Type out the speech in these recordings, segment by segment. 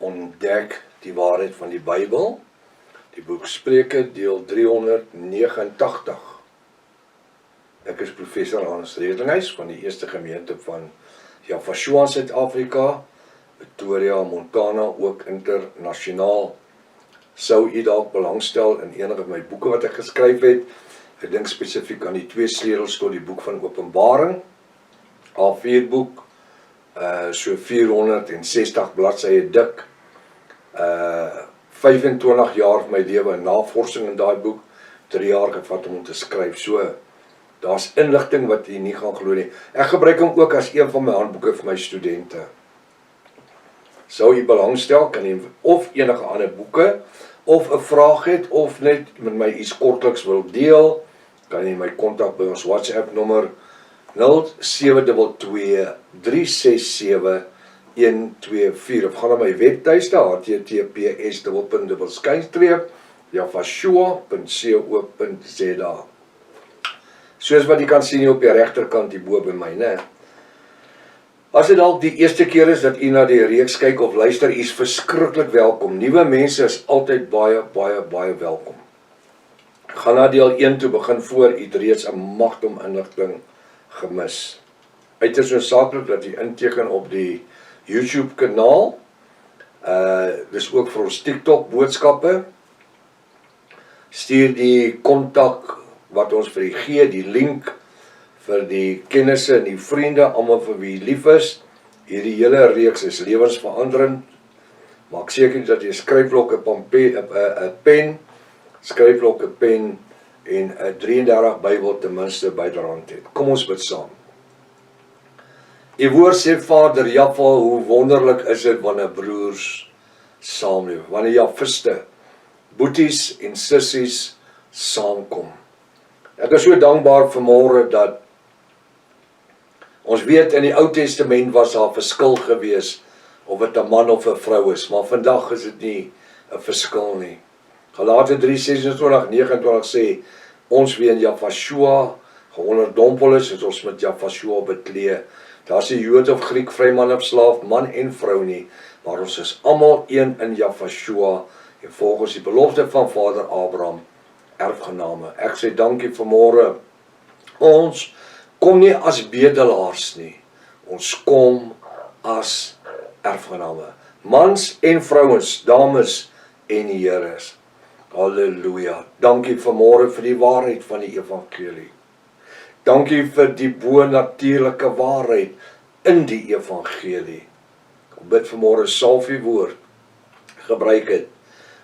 ontdek die waarheid van die Bybel. Die boek Spreuke, deel 389. Ek is professor Hans Redinghuis van die Eerste Gemeente van Javashua in Suid-Afrika, Pretoria, Montana, ook internasionaal. Sou u dalk belangstel in enige van my boeke wat ek geskryf het? Ek dink spesifiek aan die 2 sleutels tot die boek van Openbaring, A4 boek, so 460 bladsye dik, 25 jaar van my lewe in navorsing in daai boek, 3 jaar gevat om te skryf. So, daar's inligting wat jy nie gaan glo nie. Ek gebruik hom ook as een van my handboeke vir my studente. Sou jy belangstel, kan jy of enige ander boeke, of 'n vraag het, of net met my iets kortliks wil deel, kan jy my kontak by ons WhatsApp nommer 0723671124 of gaan na my webtuiste https://javashua.co.za. Soos wat jy kan sien hier op die regterkant hierbo by my, né? As dit dalk die eerste keer is dat u na die reeks kyk of luister, u is verskriklik welkom. Nuwe mense is altyd baie welkom. Gaan na deel 1 toe, begin voor u reeds 'n magdom inligting gemis. Uiters noodsaaklik dat u inteken op die YouTube kanaal. Dis ook vir ons TikTok boodskappe. Stuur die kontak wat ons vir u gee, die link vir die kennisse en die vriende, almal vir wie lief is. Hierdie hele reeks is lewensveranderend. Maak seker dat jy 'n skryfblok, 'n pen, skryfblok, 'n pen en 'n 33 Bybel ten minste byderhand het. Kom ons bid saam. U woord sê, Vader Jaffa, hoe wonderlik is dit wanneer broers saamleef, wanneer Jafiste, boeties en sissies saamkom. Ek is so dankbaar vanmôre dat ons weet in die Ou Testament was daar 'n verskil gewees of dit 'n man of 'n vrou is, maar vandag is dit nie 'n verskil nie. Galate 3:26-29 sê, ons wie in Javashua geonderdompel is, ons met Javashua beklee. Daar's nie Jood of Griek, vryman of slaaf, man en vrou nie, maar ons is almal een in Javashua en volgens die belofte van Vader Abraham erfgename. Ek sê dankie vanmôre. Ons kom nie as bedelaars nie. Ons kom as erfgename. Mans en vrouens, dames en heres. Halleluja. Dankie vanmôre vir die waarheid van die evangelie. Dankie vir die bo-natuurlike waarheid in die evangelie. Ek bid vanmôre, salf u woord, gebruik dit.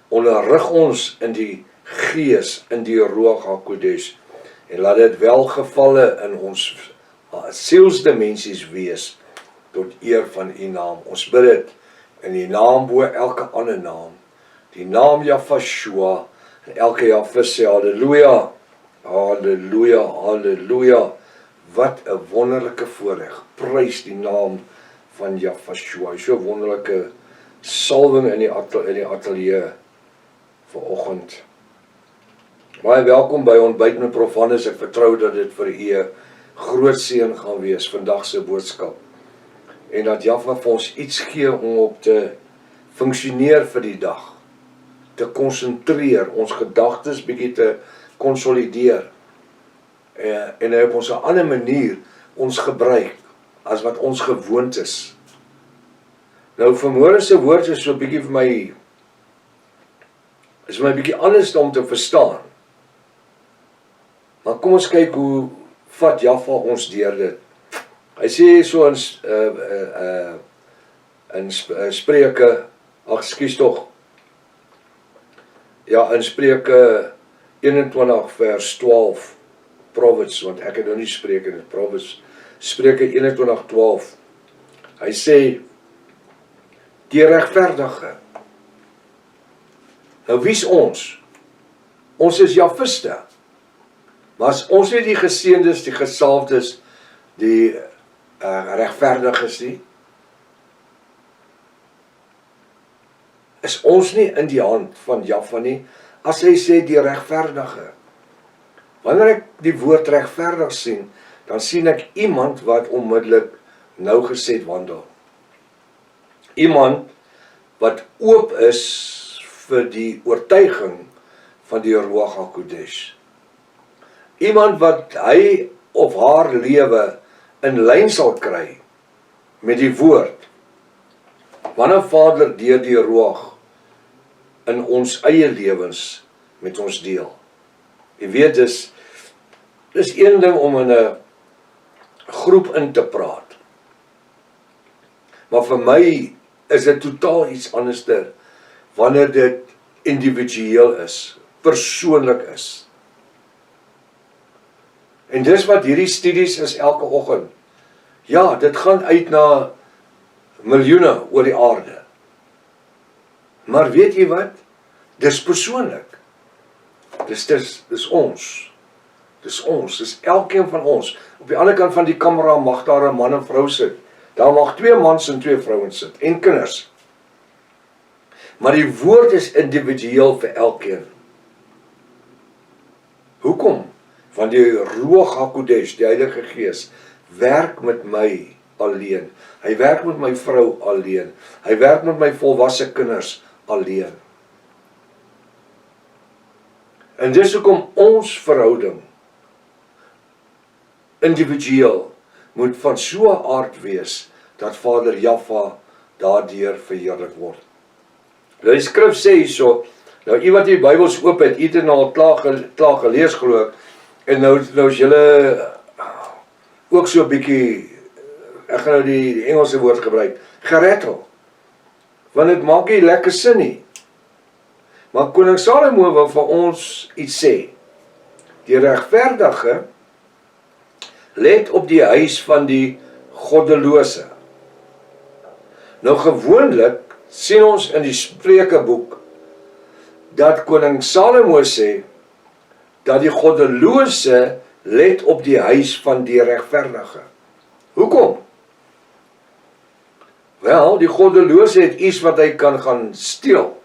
Onderrig ons in die Gees, in die Ruach HaKodesh, en laat dit welgevalle in ons sielsdimensies wees, tot eer van u naam. Ons bid dit in die naam bo elke ander naam, die naam Javashua, en elke Jafis sê halleluja, halleluja, halleluja. Wat 'n wonderlike voorreg, prys die naam van Javashua. So 'n wonderlike salwing in die ateljee vanoggend. Baie welkom by ontbyt met Prof Hannes. Ek vertrou dat dit vir u 'n groot seën gaan wees, vandag se boodskap. En dat Jaffa vir ons iets gee om op te funksioneer vir die dag. Te konsentreer, ons gedagtes bietjie te konsolideer. En op ons 'n ander manier ons gebruik as wat ons gewoond is. Nou vanmôre se woord is so bietjie vir my, is my bietjie anders om te verstaan. Maar kom ons kyk hoe vat Jaffa ons deur dit. Hy sê so in Spreuke, in Spreuke 21 vers 12, Proverbs, want ek het nou nie Spreuke nie, Proverbs, Spreuke 21:12. Hy sê, die regverdige. Nou wie's ons? Ons is Jafiste. Maar as ons nie die geseëndes, die gesalfdes, die regverdiges nie, is ons nie in die hand van Jaffa nie, as hy sê die regverdige. Wanneer ek die woord regverdig sien, dan sien ek iemand wat onmiddellik nougeset wandel. Iemand wat oop is vir die oortuiging van die Ruach HaKodesh. Iemand wat hy of haar lewe in lyn sal kry met die woord, wanneer Vader deur die Ruach in ons eie lewens met ons deel. Jy weet, dis een ding om in 'n groep in te praat. Maar vir my is dit totaal iets anderster wanneer dit individueel is, persoonlik is. En dis wat hierdie studies is elke oggend. Ja, dit gaan uit na miljoene oor die aarde. Maar weet jy wat? Dis persoonlik. Dis ons. Dis elkeen van ons. Op die ander kant van die kamera mag daar 'n man en vrou sit. Daar mag 2 mans en 2 vrouens sit. En kinders. Maar die woord is individueel vir elkeen. Hoekom? Want die Ruach HaKodesh, die Heilige Gees, werk met my alleen. Hy werk met my vrou alleen. Hy werk met my volwasse kinders alleen. En dis hoekom ons verhouding individueel moet van so 'n aard wees dat Vader Jaffa daardeur verheerlik word. Nou die skrif sê hierso, nou u wat die Bybels oop het, u het al klaar gelees glo ek, en nou is julle ook so 'n bietjie, ek gaan nou die Engelse woord gebruik, gerettel. Want dit maak nie lekker sin nie. Maar koning Salomo wil vir ons iets sê. Die regverdige let op die huis van die goddelose. Nou gewoonlik sien ons in die Spreukeboek dat koning Salomo sê dat die goddelose let op die huis van die regverdige. Hoekom? Wel, die goddelose het iets wat hy kan gaan steel.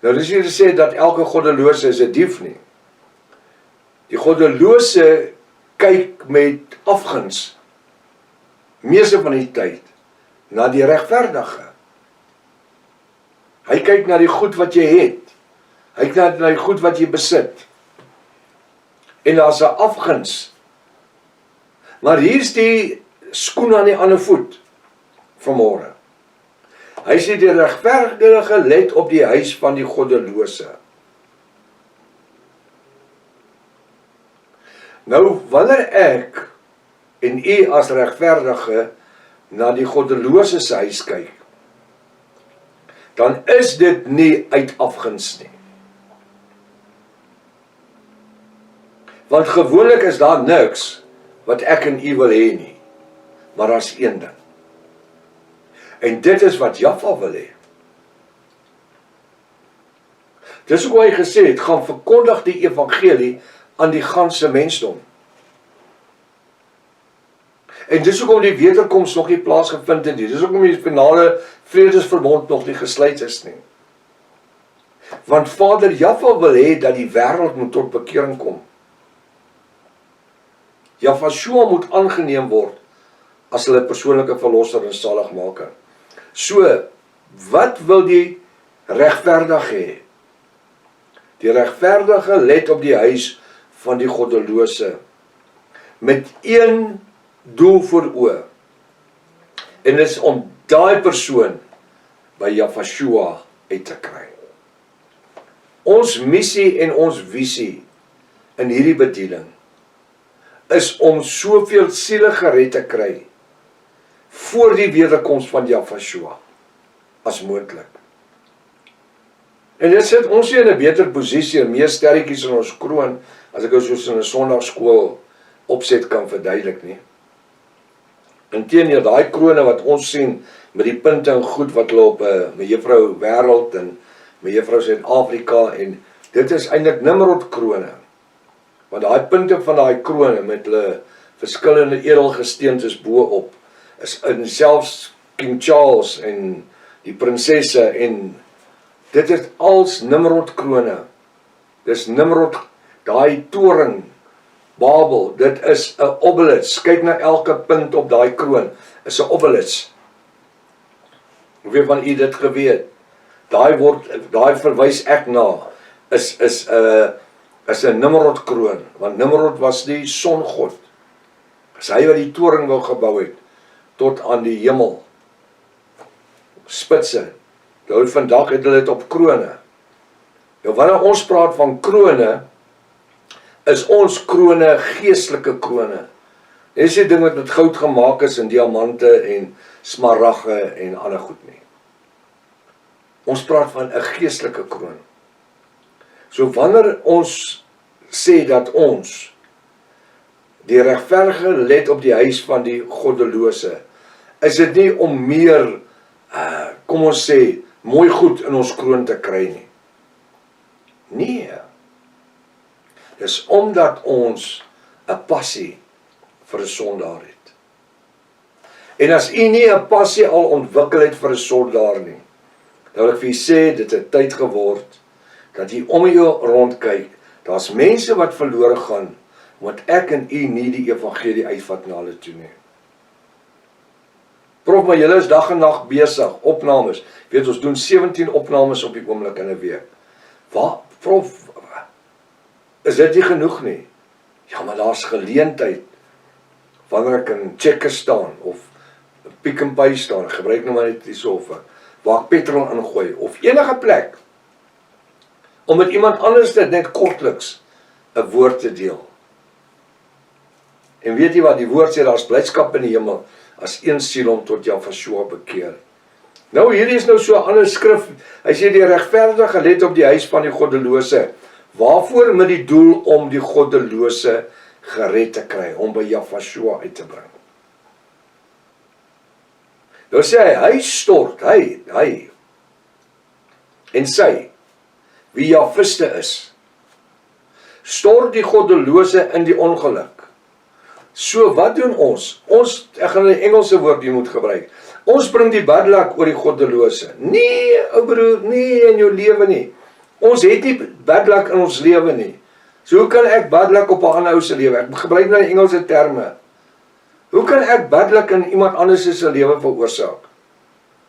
Nou dis nie gesê dat elke goddelose is 'n dief nie. Die goddelose kyk met afguns, meeste van die tyd, na die regverdige. Hy kyk na die goed wat jy het. Hy kyk na die goed wat jy besit. En daar's 'n afguns. Maar hier's die skoen aan die ander voet vanmôre. Hy sê die regverdige let op die huis van die goddelose. Nou, wanneer ek en u as regverdige na die goddelose se huis kyk, dan is dit nie uit afguns nie. Want gewoonlik is daar niks wat ek en u wil hê nie, maar daar's een ding. En dit is wat Jaffa wil hê. Dis hoe hy gesê het, gaan verkondig die evangelie aan die ganse mensdom. En dis hoekom die wederkoms nog nie plaasgevind het nie. Dis hoekom die finale vredesverbond nog nie gesluit is nie. Want Vader Jaffa wil hê dat die wêreld moet tot bekering kom. Jafashua moet aangeneem word as hulle persoonlike verlosser en saligmaker. So, wat wil die regverdige hê? Die regverdige let op die huis van die goddelose met een doel voor oë. En dit is om daai persoon by Jafashua uit te kry. Ons missie en ons visie in hierdie bediening is om soveel siele gered te kry voor die wederkoms van Jafashua as moontlik. En dit sit ons in 'n beter posisie en meer sterretjies in ons kroon as ek soos in 'n sondagskool opset kan verduidelik nie. Inteendeel, daai krone wat ons sien met die punte en goed wat hulle op mevrou Wêreld en mevrou Suid-Afrika, en dit is eintlik Nimrod krone. Want daai punte van daai krone met hulle verskillende edelgesteentes bo-op is in selfs King Charles en die prinsesse, en dit is als Nimrod krone. Dis Nimrod, daai toring Babel, dit is 'n obelisk. Kyk na elke punt op daai kroon, is 'n obelisk. weet van u dit geweet. Daai verwys ek na, is 'n Nimrod kroon, want Nimrod was die songod. As hy wat die toring wou gebou het, tot aan die hemel, spitse, nou vandag het hulle dit op krone. Nou wanneer ons praat van krone, is ons krone geestelike krone. Dis die ding wat met goud gemaak is en diamante en smaragde en ander goed nie. Ons praat van 'n geestelike kroon. So wanneer ons sê dat ons die regverdige let op die huis van die goddelose, is dit nie om meer, kom ons sê, mooi goed in ons kroon te kry nie. Nee. Dis omdat ons 'n passie vir 'n sondaar het. En as u nie 'n passie al ontwikkel het vir 'n sondaar nie, dan wil ek vir u sê, dit het tyd geword, dat u om u rond kyk, daar's mense wat verlore gaan, want ek en u nie die evangelie uitvat na hulle toe nie. Prof, maar julle is dag en nag besig, opnames, weet ons doen 17 opnames op die oomblik in 'n week. Wat, prof, is dit nie genoeg nie? Ja, maar daar's geleentheid, wanneer ek in Checkers staan, of Pick n Pay staan, gebruik nou maar net die sofa, waar ek petrol ingooi, of enige plek, om met iemand anders dit net kortliks 'n woord te deel. En weet jy wat, die woord sê, daar's blydskap in die hemel, as een siel hom tot Jahweh bekeer. Nou, hierdie is nou so 'n ander skrif, hy sê die regverdige let op die huis van die goddelose, waarvoor met die doel om die goddelose gered te kry, om by Jahweh uit te bring. Nou sê hy stort, hy, en sy, wie Jahwiste is, stort die goddelose in die ongeluk. So wat doen ons? Ek gaan 'n Engelse woord hier moet gebruik. Ons bring die bad luck oor die goddelose. Nee, ou broer, nee in jou lewe nie. Ons het nie bad luck in ons lewe nie. So hoe kan ek bad luck op 'n ander ou se lewe? Ek gebruik nou Engelse terme. Hoe kan ek bad luck in iemand anders se lewe veroorsaak?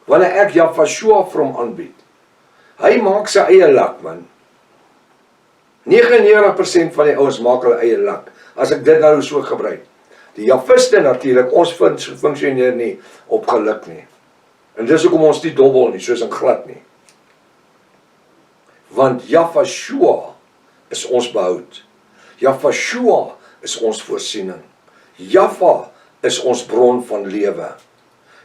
Wanneer ek Jahweh vir hom aanbied. Hy maak sy eie luck, man. 99% van die ouens maak hulle eie luck. As ek dit nou so gebruik. Die Jahwiste natuurlik, ons funksioneer nie op geluk nie. En dis hoekom ons nie dobbel nie, soos in glad nie. Want Jahweh is ons behoud. Jahweh is ons voorsiening. Jahweh is ons bron van lewe.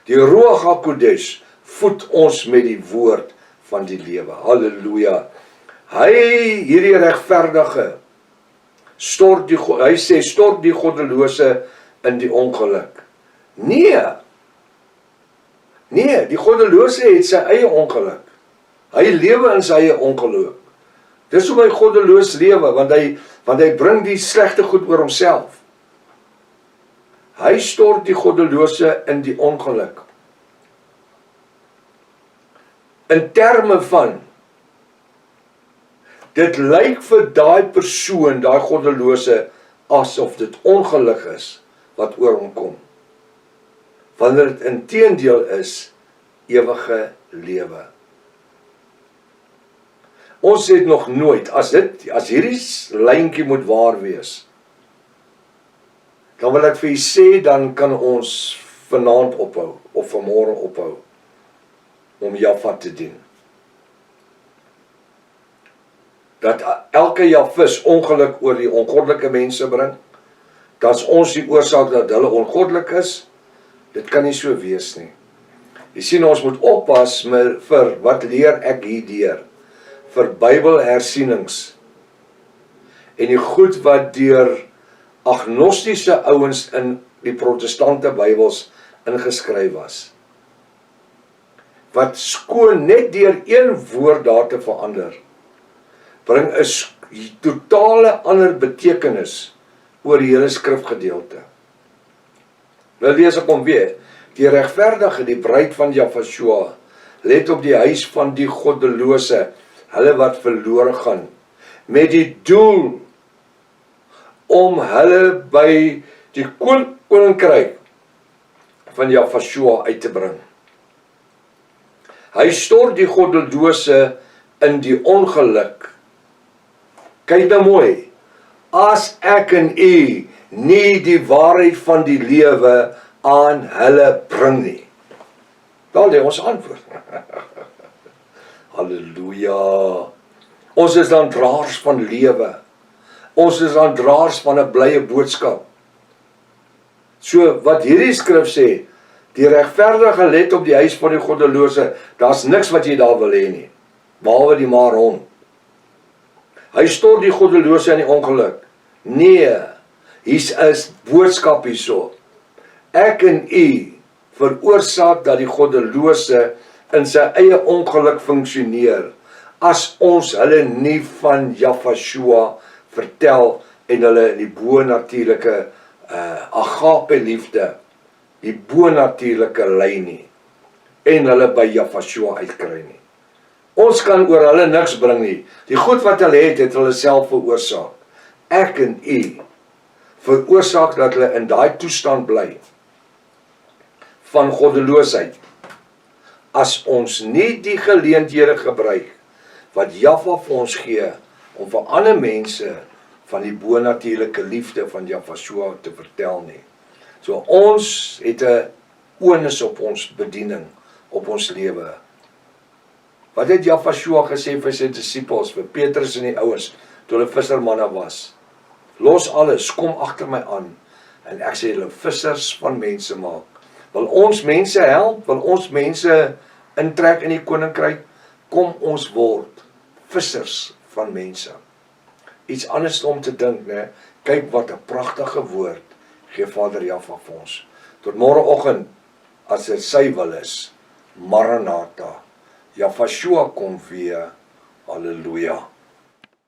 Die Ruach HaKodesh voed ons met die woord van die lewe. Halleluja. Hy, hierdie regverdige, stort die goddelose in die ongeluk. Nee, die goddelose het sy eie ongeluk. Hy lewe in sy eie ongeluk. Dis hoe hy goddeloos lewe, want hy bring die slegte goed oor homself. Hy stort die goddelose in die ongeluk. In terme van, dit lyk vir daai persoon, daai goddelose, asof dit ongeluk is, wat oor hom kom. Wanneer dit inteendeel is, ewige lewe. Ons het nog nooit, as hierdie lyntjie moet waar wees, dan wil ek vir u sê, dan kan ons vanaand ophou, of vanmôre ophou, om Jahweh te dien. Dat elke Jahwis ongeluk oor die ongoddelike mense bring, dat is ons die oorsaak dat hulle ongoddelik is, dit kan nie so wees nie. Jy sien, ons moet oppas vir, wat leer ek hierdeur, vir Bybelhersienings, en die goed wat deur agnostiese ouens in die protestante Bybels ingeskryf was, wat skoon net deur een woord daar te verander, bring 'n totale ander betekenis oor die hele skrifgedeelte. Nou lees ek hom weer. Die regverdige, die bruid van Jahweh, let op die huis van die goddelose, hulle wat verlore gaan, met die doel om hulle by die koninkryk van Jahweh uit te bring. Hy stort die goddelose in die ongeluk. Kyk nou mooi. As ek en u nie die waarheid van die lewe aan hulle bring nie. Daar lê ons antwoord. Halleluja. Ons is dan draers van lewe. Ons is dan draers van 'n blye boodskap. So wat hierdie skrif sê, die regverdige let op die huis van die goddelose, daar's niks wat jy daar wil hê nie, behalwe die maar hom. Hy stort die goddelose in die ongeluk. Nee, hier's 'n boodskap hierso. Ek en u veroorsaak dat die goddelose in sy eie ongeluk funksioneer, as ons hulle nie van Jafashua vertel en hulle die bonatuurlike agape liefde, die bonatuurlike lei nie, en hulle by Jafashua uitkry nie. Ons kan oor hulle niks bring nie. Die goed wat hulle het hulle self veroorsaak. Ek en u veroorsaak dat hulle in daai toestand bly van goddeloosheid, as ons nie die geleenthede gebruik wat Jaffa vir ons gee om vir ander mense van die bonatuurlike liefde van Jafashua te vertel nie. So ons het 'n onus op ons bediening, op ons lewe. Wat het Jafashua gesê vir sy disippels, vir Petrus en die ouens, toe hulle vissermanne was? Los alles, kom agter my aan, en ek sê julle vissers van mense maak. Wil ons mense help? Wil ons mense intrek in die koninkryk? Kom ons word vissers van mense. Iets anders om te dink, né? Kyk wat 'n pragtige woord gee Vader Jaffa vir ons. Tot môreoggend, as dit sy wil is, Maranatha. Jafashua kom weer. Halleluja.